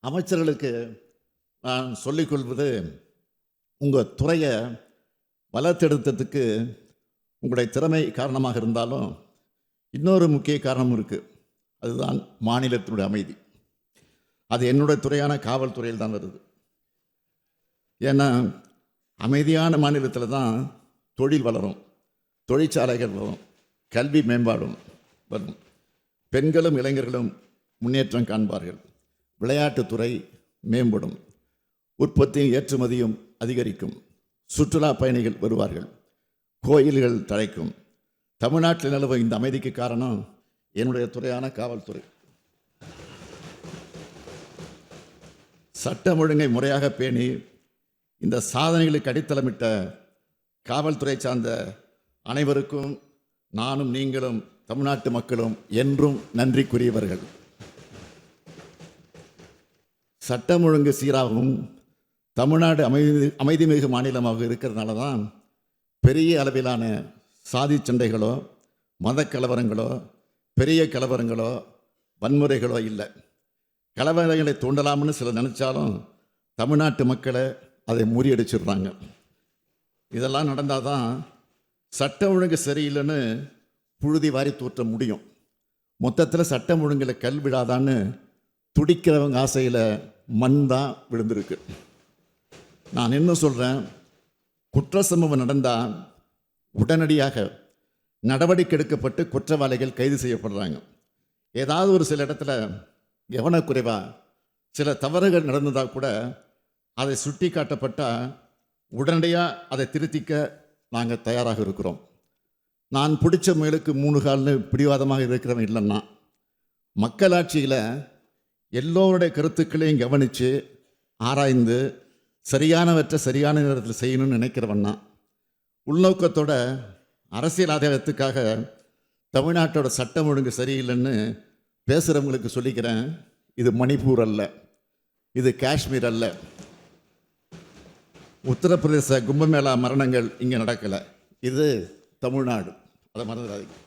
அமைச்சர்களுக்கு நான் சொல்லிக்கொள்வது, உங்கள் துறையை வளர்த்தெடுத்ததுக்கு உங்களுடைய திறமை காரணமாக இருந்தாலும் இன்னொரு முக்கிய காரணம் இருக்குது. அதுதான் மாநிலத்தினுடைய அமைதி. அது என்னுடைய துறையான காவல்துறையில் தான் வருது. ஏன்னா அமைதியான மாநிலத்தில் தான் தொழில் வளரும், தொழிற்சாலைகள் வரும், கல்வி மேம்பாடும் வரும், பெண்களும் இளைஞர்களும் முன்னேற்றம் காண்பார்கள், விளையாட்டுத்துறை மேம்படும், உற்பத்தியும் ஏற்றுமதியும் அதிகரிக்கும், சுற்றுலா பயணிகள் வருவார்கள், கோயில்கள் தழைக்கும். தமிழ்நாட்டில் நிலவும் இந்த அமைதிக்கு காரணம் என்னுடைய துறையான காவல்துறை. சட்டம் ஒழுங்கை முறையாக பேணி இந்த சாதனைகளுக்கு அடித்தளமிட்ட காவல்துறை சார்ந்த அனைவருக்கும் நானும் நீங்களும் தமிழ்நாட்டு மக்களும் என்றும் நன்றிக்குரியவர்கள். சட்டம் ஒழுங்கு சீராகவும் தமிழ்நாடு அமைதிமிகு மாநிலமாக இருக்கிறதுனால தான் பெரிய அளவிலான சாதி சண்டைகளோ மத கலவரங்களோ பெரிய கலவரங்களோ வன்முறைகளோ இல்லை. கலவரங்களை தூண்டலாம்னு சிலர் நினச்சாலும் தமிழ்நாட்டு மக்களை அதை முறியடிச்சிடுறாங்க. இதெல்லாம் நடந்தால் தான் சட்டம் ஒழுங்கு சரியில்லைன்னு புழுதி வாரி தூற்ற முடியும். மொத்தத்தில் சட்டம் ஒழுங்கில் கல் விழாதான்னு துடிக்கிறவங்க ஆசையில் மண் தான் விழுந்திருக்கு. நான் என்ன சொல்கிறேன், குற்ற சம்பவம் நடந்தால் உடனடியாக நடவடிக்கை எடுக்கப்பட்டு குற்றவாளிகள் கைது செய்யப்படுறாங்க. ஏதாவது ஒரு சில இடத்துல கவனக்குறைவாக சில தவறுகள் நடந்ததாக கூட அதை சுட்டி காட்டப்பட்டால் உடனடியாக அதை திருத்திக்க நாங்கள் தயாராக இருக்கிறோம். நான் பிடிச்ச முயலுக்கு 3 கால்னு பிடிவாதமாக இருக்கிறவன் இல்லைன்னா, மக்களாட்சியில் எல்லோருடைய கருத்துக்களையும் கவனித்து ஆராய்ந்து சரியானவற்றை சரியான நேரத்தில் செய்யணும்னு நினைக்கிறவன்னா, உள்நோக்கத்தோட அரசியல் ஆதாயத்துக்காக தமிழ்நாட்டோட சட்டம் ஒழுங்கு சரியில்லைன்னு பேசுகிறவங்களுக்கு சொல்லிக்கிறேன், இது மணிப்பூர் அல்ல, இது காஷ்மீர் அல்ல, உத்தரப்பிரதேச கும்பமேளா மரணங்கள் இங்கே நடக்கலை, இது தமிழ்நாடு. அதை மறந்துடாதீங்க.